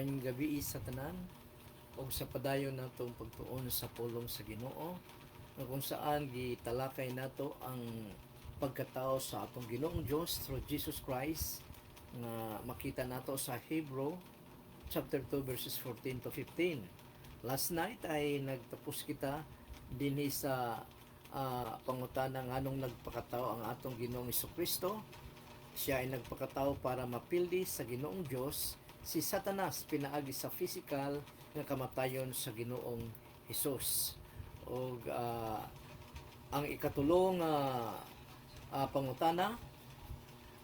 Maayong gabi sa tanan o sa padayon natong pagtuon sa pulong sa Ginoo na kung saan gitalakay nato ang pagkatao sa atong Ginoong Dios through Jesus Christ nga makita nato sa Hebrew chapter 2 verses 14 to 15. Last night ay nagtapos kita dinhi sa pangutana nganong nagpakatao ang atong Ginoong Kristo. Siya ay nagpakatao para mapildi sa Ginoong Dios si Satanas pinaagi sa physical nga kamatayon sa Ginoong Hesus. O ang ikatulong pangutana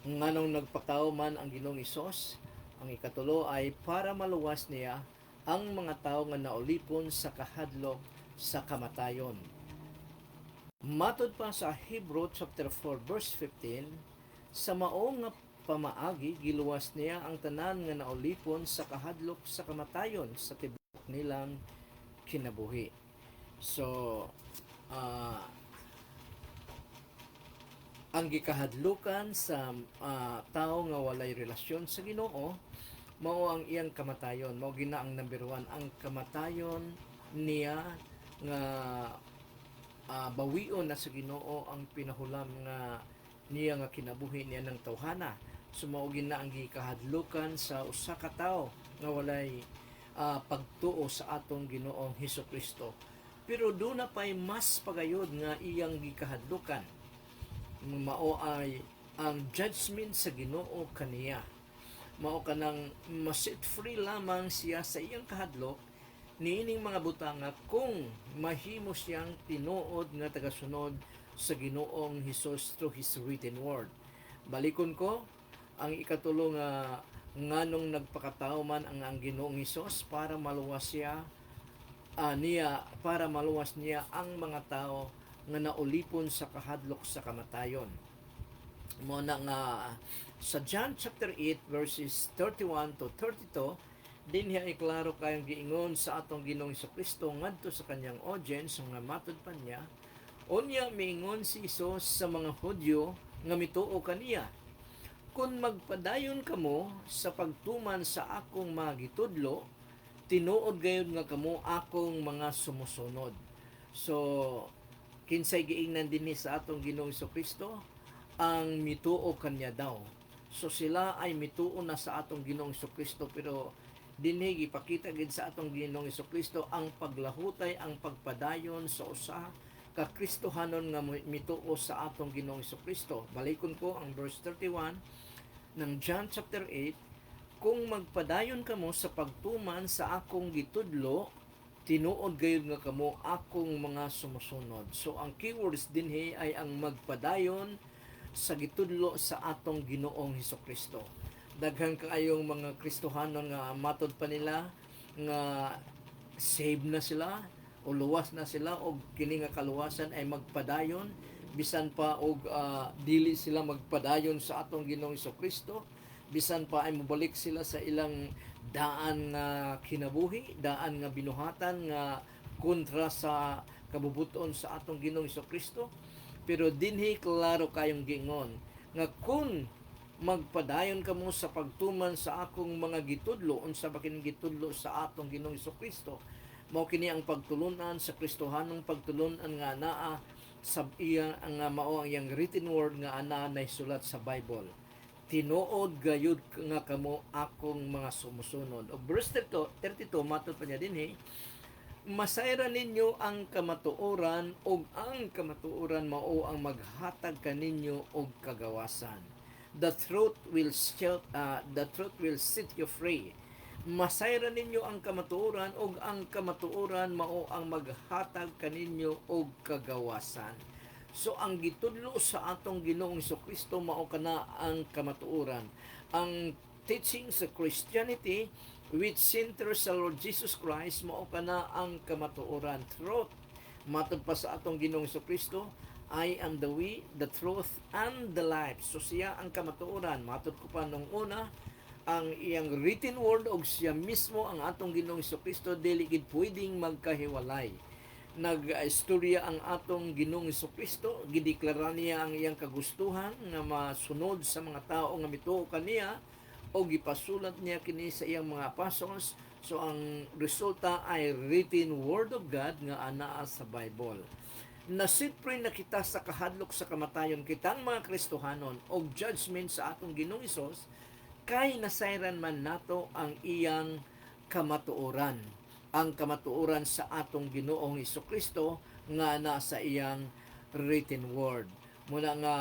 nganong nagpakatao man ang Ginoong Hesus, ang ikatulo ay para maluwas niya ang mga tao nga naulipon sa kahadlok sa kamatayon. Matod pa sa Hebrew chapter 4 verse 15, sa maong nga pamaagi giluwas niya ang tanan nga naulipon sa kahadlok sa kamatayon sa tibok nilang kinabuhi. So ang gikahadlukan sa tao nga walay relasyon sa Ginoo mao ang iyang kamatayon. Mao gina ang number 1 ang kamatayon niya nga bawion na sa Ginoo ang pinahulam nga niya nga kinabuhi niya ng tawhana. Sumaugin na ang gikahadlukan sa usa ka tawo nga walay pagtuo sa atong Ginoong Hesukristo. Pero doon na pa'y mas pagayod nga iyang gikahadlukan. Mao ay ang judgment sa Ginoo kaniya. Mao kanang maset free lamang siya sa iyang kahadlok niining mga butanga kung mahimo siyang tinuod nga tagasunod sa Ginoong Hesus through His written word. Balikon ko, ang ikatulo nga nganong nagpakatao man ang Ginoong Hesus para maluwas niya ang mga tao nga naulipon sa kahadlok sa kamatayon. Mo na nga sa John chapter 8 verses 31 to 32, dinhi ay klaro kayong giingon sa atong Ginoong Kristo ngadto sa kanyang audience nga matud pa niya. Unya miingon si Isus sa mga Hudyo nga mituo kaniya, kung magpadayon kamo sa pagtuman sa akong mga gitudlo, tinuod gayud nga kamo akong mga sumusunod. So kinsay giingnan dinhi sa atong Ginoong Kristo ang mituo kanya daw. So sila ay mituo na sa atong Ginoong Kristo, pero dinhi gipakita gid sa atong Ginoong Kristo ang paglahutay, ang pagpadayon sa usa ka Kristohanon nga mituo sa atong Ginoong Kristo. Balikon ko ang verse 31 ng John chapter 8, kung magpadayon kamo sa pagtuman sa akong gitudlo, tinuod gayud nga kamo akong mga sumusunod. So ang keywords dinhi ay ang magpadayon sa gitudlo sa atong Ginoong Hesukristo. Daghang kaayong mga Kristohanon nga matod pa nila nga save na sila o luwas na sila o kini nga kaluwasan ay magpadayon bisan pa og dili sila magpadayon sa atong Ginoong Hesukristo, bisan pa ay mobalik sila sa ilang daan nga kinabuhi, daan nga binuhatan nga kontra sa kabubuton sa atong Ginoong Hesukristo. Pero dinhi klaro kayong gingon nga kung magpadayon kamo sa pagtuman sa akong mga gitudlo, unsa ba kining gitudlo sa atong Ginoong Hesukristo, mao kini ang pagtulunan sa Kristohanong pagtulunan nga naa sa iya nga mao ang iyang written word nga ana naisulat sa Bible. Tinuod gayud nga kamo akong mga sumusunod. O verse 32 matod pa niya dinhi, masayran ninyo ang kamatuoran og ang kamatuoran mao ang maghatag kaninyo og kagawasan. The truth will set you free. Masayran ninyo ang kamatuoran og ang kamatuoran mao ang maghatag kaninyo og kagawasan. So ang gitudlo sa atong Ginoong Kristo mao kana ang kamatuoran. Ang teaching sa Christianity which centers sa Lord Jesus Christ mao kana ang kamatuoran. Truth. Matod pa sa atong Ginoong Kristo, I am the way, the truth, and the life. So siya ang kamatuoran. Matod ko pa nung una, ang iyang written word og siya mismo ang atong Ginoong Kristo dili gid pwedeng magkahiwalay. Nag-istorya ang atong Ginoong Kristo, gideklara niya ang iyang kagustuhan nga masunod sa mga tao nga mituo kaniya o gipasulat niya kini sa iyang mga apostles. So ang resulta ay written word of God nga anaa sa Bible. Nasipre na kita sa kahadlok sa kamatayon kitang mga Kristohanon og judgment sa atong Ginoong Hesus kay nasayran man nato ang iyang kamatuoran. Ang kamatuoran sa atong Ginoong Hesukristo nga nasa iyang written word. Muna nga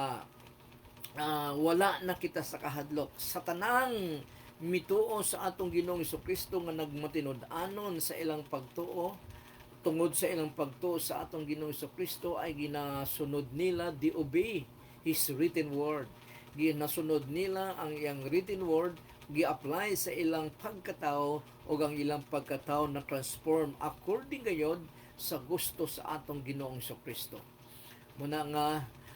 wala na kita sa kahadlok sa tanang mituo sa atong Ginoong Hesukristo nga nagmatinud-anon sa ilang pagtuo. Tungod sa ilang pagtuo sa atong Ginoong Hesukristo ay ginasunod nila, di-obey His written word. Ginasunod nila ang iyang written word, gi-apply sa ilang pagkatao o ang ilang pagkatao na transform according gayod sa gusto sa atong Ginoong Hesukristo. Muna nga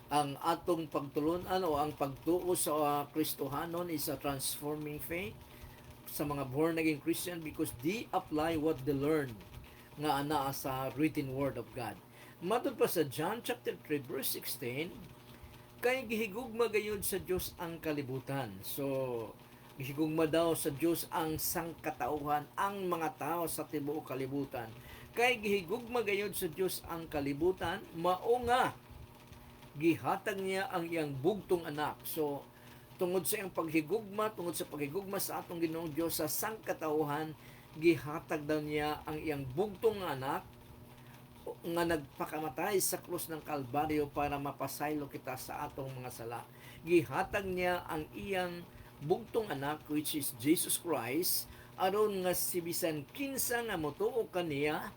ang atong pagtulunan o ang pagtuo sa Kristohanon is a transforming faith sa mga born again Christian because they apply what they learn nga anaa sa written word of God. Matod pa sa John chapter 3 verse 16, kay gihigugma gayud sa Dios ang kalibutan. So gihigugma daw sa Dios ang sangkatauhan, ang mga tao sa tibuok kalibutan. Kay gihigugma gayud sa Dios ang kalibutan, mao nga gihatag niya ang iyang bugtong anak. So tungod sa iyang paghigugma, tungod sa paghigugma sa atong Ginoong Dios sa sangkatauhan, gihatag daw niya ang iyang bugtong anak nga nagpakamatay sa krus ng Kalbaryo para mapasaylo kita sa atong mga sala. Gihatag niya ang iyang bugtong anak which is Jesus Christ aron nga si bisan kinsa nga motuo kaniya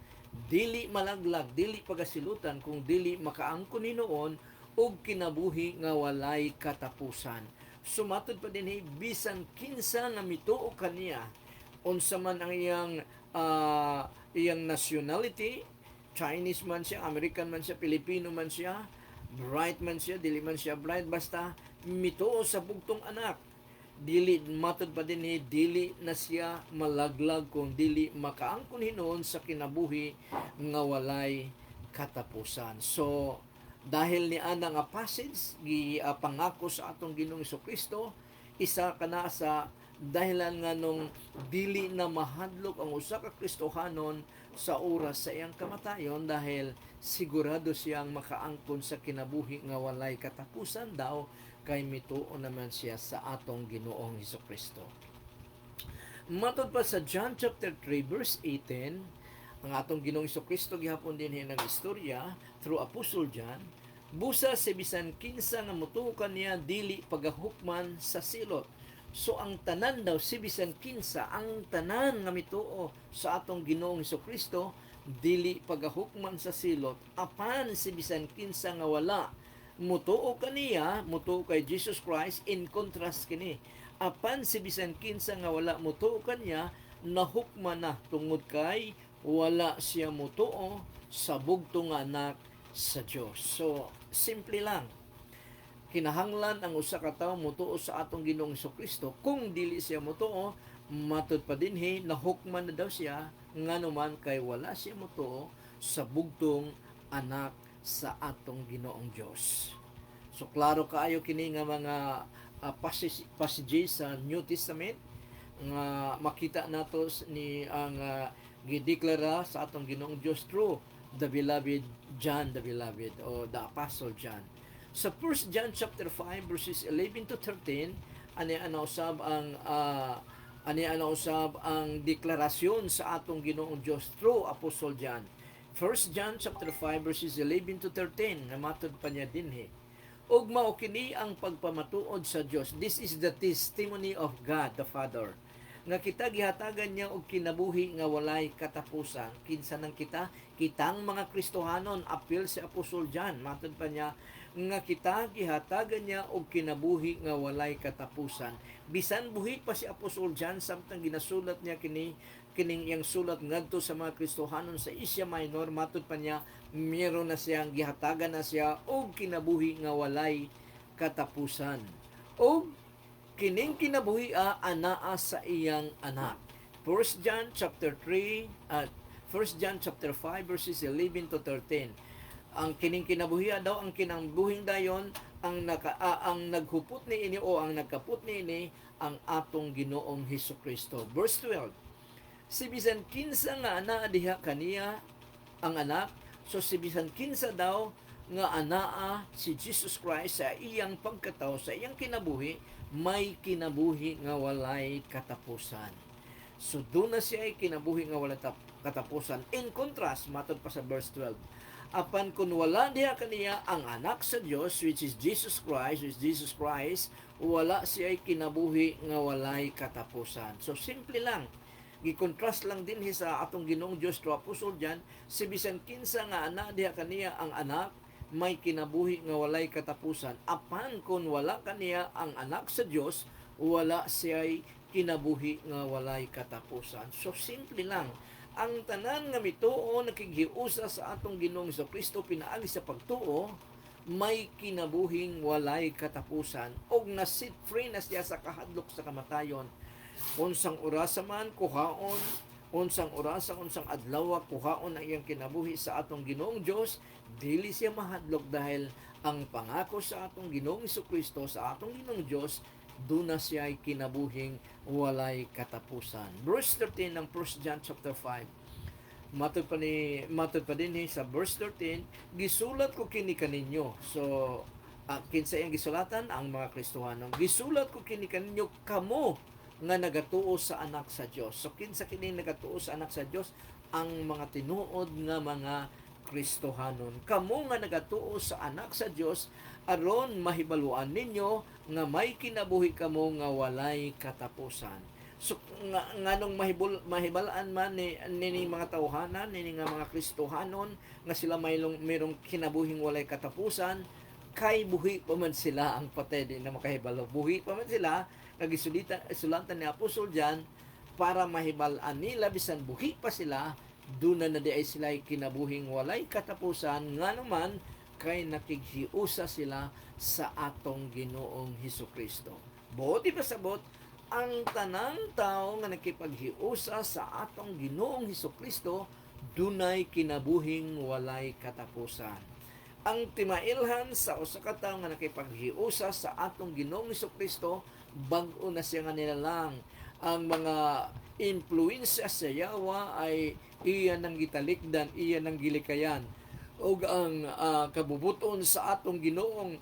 dili malaglag, dili pagasilutan kung dili makaangkon hinuon og kinabuhi nga walay katapusan. Sumatod pa din bisan kinsa nga mituo kaniya unsa man ang iyang nationality, Chinese man siya, American man siya, Pilipino man siya, bright man siya, dili man siya bright, basta mituo sa bugtong anak. Dili matod pa din dili na siya malaglag kung dili makaangkon hinuon sa kinabuhi nga walay katapusan. So dahil ni ana nga passage pangako sa atong Ginoong Hesukristo, isa kana sa dahilan nga nung dili na mahadlok ang usa ka Kristohanon sa oras sa iyang kamatayon dahil sigurado siyang makaangkon sa kinabuhi nga walay katapusan daw kay mituo naman siya sa atong Ginoong Hesukristo. Matod pa sa John chapter 3 verse 18, ang atong Ginoong Hesukristo gihapon din nag-istorya through Apostle John, busa si bisan kinsa nga motuokan niya dili pagahukman sa silot. So ang tanan daw si bisan kinsa, ang tanan nga mituo sa atong Ginoong Hesukristo dili pagahukman sa silot, apan si bisan kinsa nga wala mutuo kaniya, mutuo kay Jesus Christ, in contrast kini, apan si bisan kinsa nga wala mutuo kaniya nahukman na tungod kay wala siya mutuo sa bugtong anak sa Dios. So simple lang, kinahanglan ang usa ka tawo mutuo sa atong Ginoong Hesukristo. Kung dili siya mutuo, matud pa dinhi nahukman na daw siya nganuman kay wala siya mutuo sa bugtong anak sa atong Ginoong Dios. So klaro kaayo kini nga mga passages sa New Testament nga makita nato ni ang gideklara sa atong Ginoong Dios through the beloved John the Beloved o the Apostle John. Sa 1 John chapter 5 verses 11 to 13, ani anausab ang deklarasyon sa atong Ginoong Dios through Apostle John. 1 John chapter 5 verses 11 to 13, namatod pa niya dinhi. Og mao kini ang pagpamatuod sa Dios. This is the testimony of God the Father, nga kita gihatagan niya og kinabuhi nga walay katapusan. Kinsa nang kitang mga Kristohanon, apil si Apostol John, matod pa niya nga kita gihatagan niya og kinabuhi nga walay katapusan. Bisan buhi pa si Apostol John samtang ginasulat niya kining iyang sulat ngadto sa mga Kristohanon sa Asia Minor, matod pa niya meron na siyang gihatagan na siya og kinabuhi nga walay katapusan. Og kining kinabuhi anaa sa iyang anak. 1 John chapter 5 verses 11 to 13. Ang kining kinabuhi daw ang kinangbuhing dayon ang naghupot niini o ang nagkaput niini ang atong Ginoong Hesukristo. Verse 12. Si bisan kinsa nga anaa diha kaniya ang anak, so si bisan kinsa daw nga anaa si Jesus Christ sa iyang pagkatao, sa iyang kinabuhi, may kinabuhi nga walay katapusan. So doon na siya ay kinabuhi nga walay katapusan. In contrast, matod pa sa verse 12, apan kung wala diha kaniya ang anak sa Dios, which is Jesus Christ, wala siya ay kinabuhi nga walay katapusan. So simple lang, gi-contrast lang din sa atong Ginoong Dios to apostol diyan, si bisan kinsa nga ana diha kaniya ang anak, may kinabuhi nga walay katapusan. Apan kung wala kaniya ang anak sa Dios, wala siya'y kinabuhi nga walay katapusan. So simple lang, ang tanan nga mituo nakighiusa sa atong Ginoong Kristo pinaagi sa pagtuo, may kinabuhing walay katapusan og na-set free na siya sa kahadlok sa kamatayon. Unsang orasa man kuhaon, unsang orasa, unsang adlaw kuhaon ang iyang kinabuhi sa atong Ginoong Dios, dili siya mahadlok dahil ang pangako sa atong Ginoong Kristo sa atong Ginoong Dios, doon na siya ay kinabuhing walay katapusan. Verse 13 ng 1 John chapter 5. Matod pa din sa verse 13, gisulat ko kini kaninyo. So kinsa iyang gisulatan? Ang mga Kristohanon. Gisulat ko kini kaninyo kamo nga nagatuo sa anak sa Dios. So kinsa kini nagatuo sa anak sa Dios? Ang mga tinuod nga mga Kristohanon. Kamo nga nagatuo sa anak sa Dios, aron mahibaluan ninyo nga may kinabuhi kamo nga walay katapusan. So nganong mahibalaan man ni mga tawhanan, ni nga mga Kristohanon nga sila mayroong kinabuhing walay katapusan, kay buhi pa man sila ang patay din na makahibalo. Buhi pa man sila, sulatan ni Apostol John, para mahibalaan nila bisan buhi pa sila, doon na di ay sila kinabuhing walay katapusan, nga naman kay nakighiusa sila sa atong Ginoong Hesukristo. Buti pasabot, ang tanang tao nga nakipaghiusa sa atong Ginoong Hesukristo, dunay kinabuhing walay katapusan. Ang timailhan sa usa ka tawo nga nakipaghiusa sa atong Ginoong Hesukristo, bag-o na siya nga nilalang. Ang mga impluensya sa yawa ay iya nang gitalikdan, iya nang gilikayan. O ang kabubuton sa atong Ginoong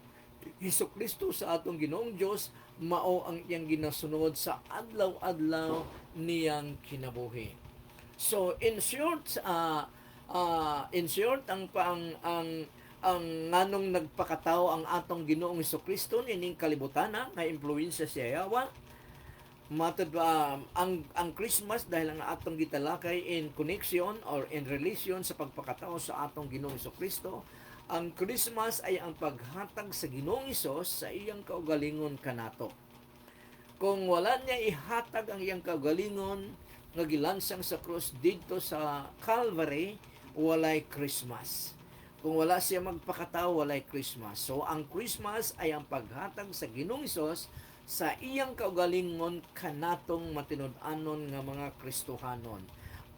Hesukristo, sa atong Ginoong Dios, mao ang iyang ginasunod sa adlaw-adlaw niyang kinabuhi. So in short, ang nganong nagpakatao ang atong Ginoong Hesukristo nining kalibutan nga impluwensya sa yawa. Matod ang Christmas dahil ang atong gitalakay in connection or in relation sa pagpakatao sa atong Ginoong Hesukristo, ang Christmas ay ang paghatag sa Ginoong Hesus sa iyang kaugalingon kanato. Kung wala niya ihatag ang iyang kaugalingon nga gilansang sa krus didto sa Calvary, walay Christmas. Kung wala siya magpakatao, walay Christmas. So ang Christmas ay ang paghatag sa Ginoong Hesus sa iyang kaugalingon kanatong matinud-anon nga mga Kristohanon,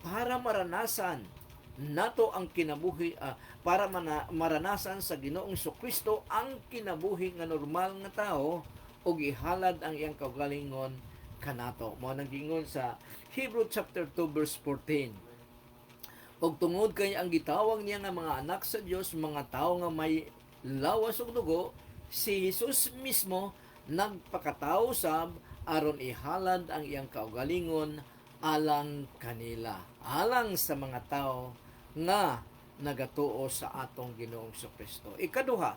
para maranasan nato ang kinabuhi, para maranasan sa Ginoong Kristo ang kinabuhi nga normal nga tao, ug ihalad ang iyang kaugalingon kanato. Mao nang gingon sa Hebrew chapter 2 verse 14. Og tungod kay ang gitawag niya nga mga anak sa Dios, mga tao nga may lawas ug dugo, si Jesus mismo nagpakatao sab aron ihalad ang iyang kaugalingon alang kanila, alang sa mga tao nga nagatuo sa atong Ginoong Kristo. Ikaduha,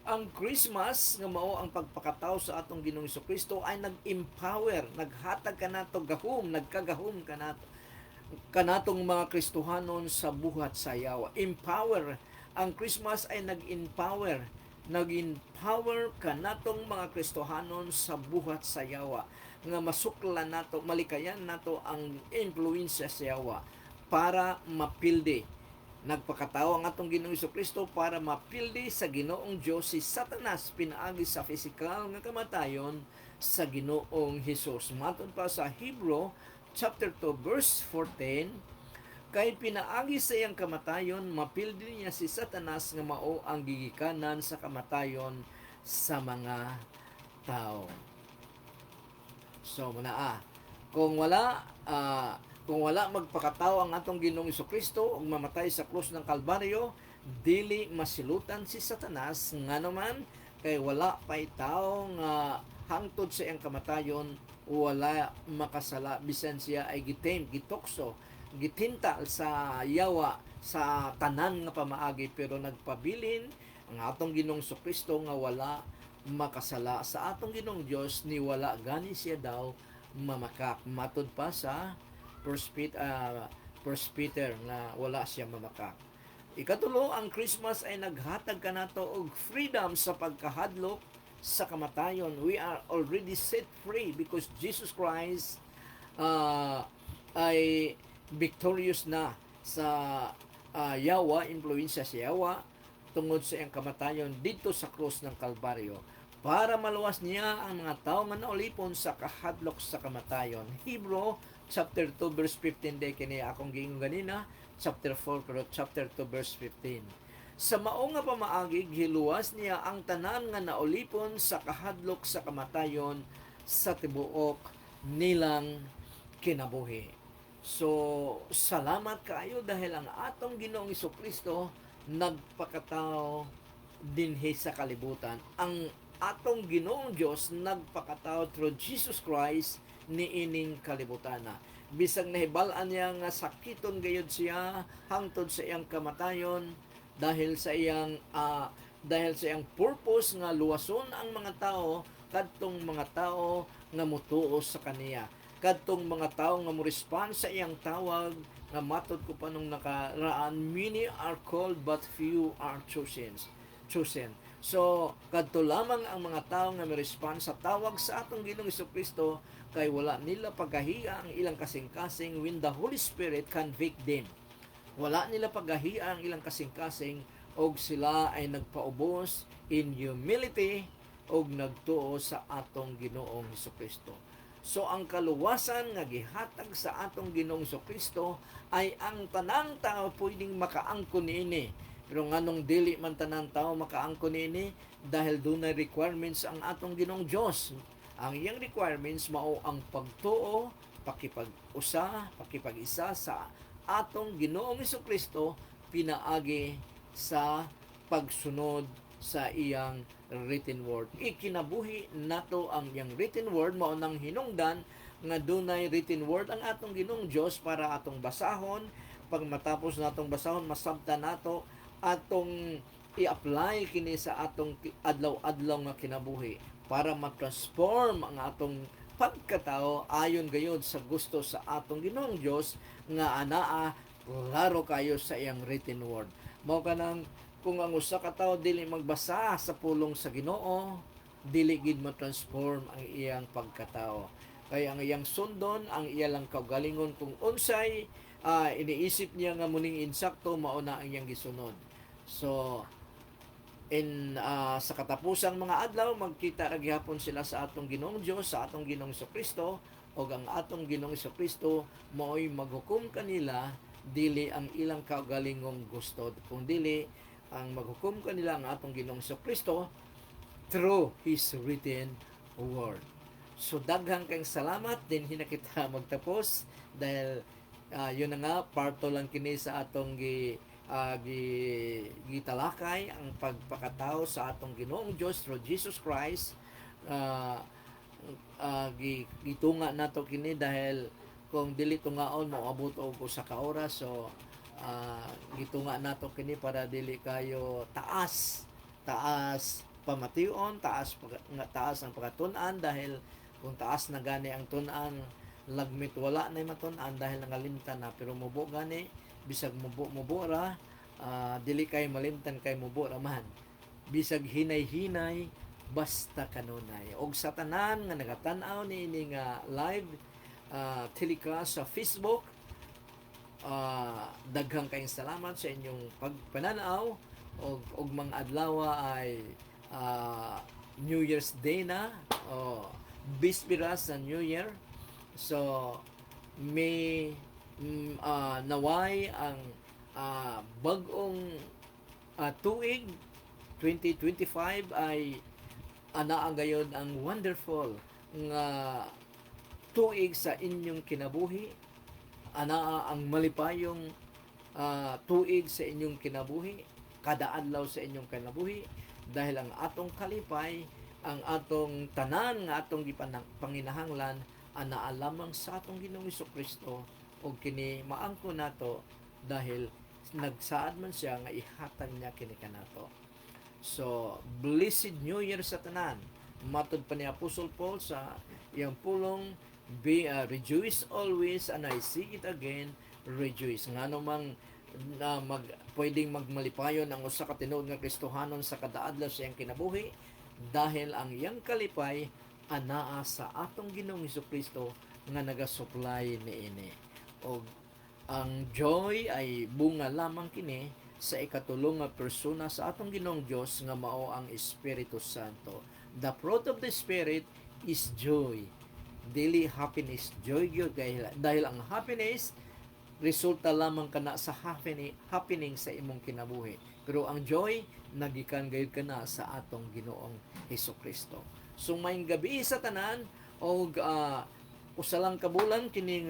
ang Christmas nga mao ang pagpakatao sa atong Ginoong Kristo ay nag-empower, naghatag kanato gahom, nagkagahom kanatong mga Kristohanon sa buhat sa yawa. Empower, ang Christmas ay nag-empower kanatong mga Kristohanon sa buhat sa yawa, nga masuklan nato, malikayan nato ang influensya sa yawa para mapildi. Nagpakatao ang atong Ginoong Kristo para mapildi sa Ginoong Dios si Satanas pinaagi sa physical nga kamatayon sa Ginoong Hesus. Matod pa sa Hebrew chapter 2 verse 14, kay pinaagi sa iyang kamatayon, mapildi niya si Satanas nga mao ang gigikanan sa kamatayon sa mga tao. So muna kung wala magpakatao ang atong Ginoong Kristo ug mamatay sa krus ng Kalbaryo, dili masilutan si Satanas nganuman kay wala pay tao nga hangtod sa iyang kamatayon wala makasala bisan siya ay gitem, gitokso, gitintal sa yawa sa tanan nga pamaagi pero nagpabilin ang atong Ginoong Kristo nga wala makasala sa atong Ginoong Dios ni wala gani siya daw mamakak matud pa sa First Peter na wala siya mamakak. Ikatulo, ang Christmas ay naghatag kanato og freedom sa pagkahadlok sa kamatayon. We are already set free because Jesus Christ ay victorious na sa yawa, influensya sa yawa tungod sa iyang kamatayon dito sa krus ng Kalbaryo para maluwas niya ang mga tao nga naulipon sa kahadlok sa kamatayon. Hebrew chapter 2 verse 15 day kini akong giingon ganina, chapter 4 pero chapter 2 verse 15. Sa mao nga pamaagi giluwas niya ang tanan nga naulipon sa kahadlok sa kamatayon sa tibuok nilang kinabuhi. So, salamat kaayo dahil ang atong Ginoong Kristo nagpakatao dinhi sa kalibutan. Ang atong Ginoong Dios nagpakatao through Jesus Christ niining kalibutan na. Bisag nahibal-an niya nga sakiton gayud siya hangtod sa iyang kamatayon dahil sa iyang purpose nga luwason ang mga tao kadtong mga tao nga motuo sa kaniya. Kadtong mga tao nga mo-respond sa iyang tawag nga matod ko pa nung nakaraan, many are called but few are chosen. So, kadto lamang ang mga tao nga mi-respond sa tawag sa atong Ginoong Kristo kay wala nila paggahiya ang ilang kasing-kasing when the Holy Spirit convict them. Wala nila paggahiya ang ilang kasing-kasing og sila ay nagpaubos in humility og nagtuo sa atong Ginoong Kristo. So ang kaluwasan nga gihatag sa atong Ginoong Kristo ay ang tanang tao pwedeng makaangkon niini. Pero nganong dili man tanang tao makaangkon niini dahil dunay requirements ang atong Ginoong Dios. Ang iyang requirements mao ang pagtuo, pakipag-isa sa atong Ginoong Kristo pinaagi sa pagsunod sa iyang written word. Ikinabuhi nato ang iyang written word mao nang hinungdan nga dunay written word ang atong Ginoong Dios para atong basahon. Pag matapos natong basahon, masabtan nato atong i-apply kini sa atong adlaw-adlaw nga kinabuhi para ma-transform ang atong pagkatao ayon gayud sa gusto sa atong Ginoong Dios nga anaa klaro kayo sa iyang written word. Mao kanang kung ang usa ka tawo dili magbasa sa pulong sa Ginoo, dili gid ma-transform ang iyang pagkatao. Kaya ang iyang sundon, ang iyang kaugalingon kung unsay iniisip niya nga muning insakto mao na ang iyang gisunod. So sa katapusang mga adlaw magkita ra gihapon sila sa atong Ginoong Dios, sa atong Ginoong Kristo, ug ang atong Ginoong Kristo mao'y maghukom kanila dili ang ilang kaugalingong gusto, kung dili ang maghukom kanila ang atong Ginoong Kristo through His written word. So daghang kayong salamat din hina kita magtapos dahil yun na nga parto lang kini sa atong gitalakay ang pagpakatao sa atong Ginoong Dios through Jesus Christ. Gitunga nato kini dahil kung dili tungaon moabot og usa ka oras, so gitunga nato kini para dili kayo taas pamation, taas ang pagtun-an dahil kung taas na gani ang tun-an lagmit wala na matun-an dahil nangalimtan na, pero mubo gani bisag mubo ra dili kay malimtan kay mubo ra man, bisag hinay-hinay basta kanunay. Og sa tanan nga nagatan-aw niini nga live telecast sa Facebook, daghang kayong salamat sa inyong pagpananaw. Og mga adlaw ay New Year's Day na, bispera sa New Year. So may naway ang bagong tuig 2025 ay Anaa gayon ang wonderful nga tuig sa inyong kinabuhi. Anaa ang malipayong tuig sa inyong kinabuhi, kada adlaw sa inyong kinabuhi, dahil ang atong kalipay, ang atong tanan nga atong panginahanglan anaa lamang sa atong Ginoong Kristo, o kini maangko nato dahil nagsaad man siya nga ihatag niya kini kanato. So, blessed New Year sa tanan. Matod pa ni Apostle Paul sa iyang pulong, rejoice always, and I say it again, rejoice. Nga namang pwedeng magmalipayon ang usa ka tinuod nga Kristohanon sa kadaadlaw sa iyang kinabuhi, dahil ang iyang kalipay anaa sa atong Ginoong Kristo nga nagasupply niini. O ang joy ay bunga lamang kini sa ikatulong nga persona sa atong Ginoong Dios nga mao ang Espiritu Santo. The fruit of the Spirit is joy. Dili happiness, joy gyud, dahil ang happiness resulta lamang kana sa happening sa imong kinabuhi. Pero ang joy nagikan gayud kana sa atong Ginoong Hesukristo. So maayong gabi sa tanan, og usa lang ka bulan kining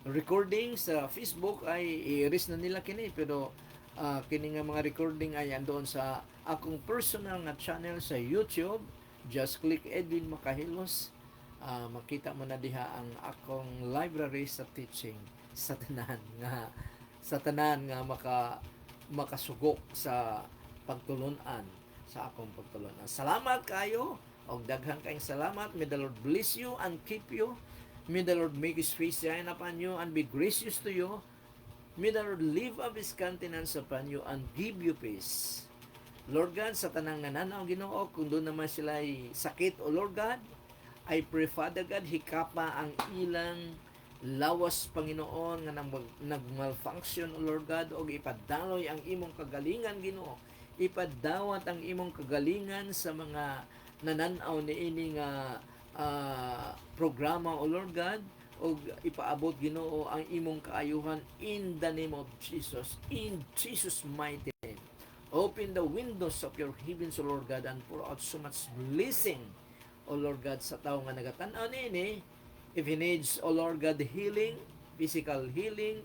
recording sa Facebook ay i-erase na nila kini, pero kini nga mga recording ay andoon sa akong personal nga channel sa YouTube. Just click Edwin Makahilos. Makita mo na diha ang akong library sa teaching sa tanan nga makasugok sa pagtulunan sa akong pagtulunan. Salamat kayo, og daghang kayong salamat. May the Lord bless you and keep you. May the Lord make His face shine upon you and be gracious to you. May the Lord lift up His countenance upon you and give you peace. Lord God, sa tanang nananaw Ginoo, kung doon naman sila ay sakit, o Lord God, I pray, Father God, hikapa ang ilang lawas, Panginoon, nga nagmalfunction, O Lord God, o ipadaloy ang imong kagalingan, Ginoo. Ipadawat ang imong kagalingan sa mga nananaw ni ini nga programa, O Lord God, o ipaabot, Ginoo, ang imong kaayuhan in the name of Jesus, in Jesus' mighty name. Open the windows of your heavens, O Lord God, and pour out so much blessing, O Lord God, sa tao nga nagatanaw nini. If he needs, O Lord God, healing, physical healing,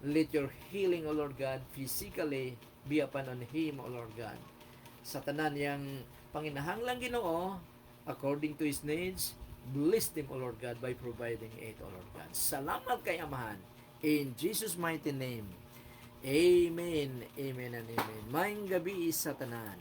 let your healing, O Lord God, physically be upon on him, O Lord God. Sa tanan yang panginahanglan, Ginoo, according to His needs, bless them, O Lord God, by providing it, O Lord God. Salamat kay Amahan. In Jesus' mighty name. Amen, amen, and amen. Maayong gabi sa tanan.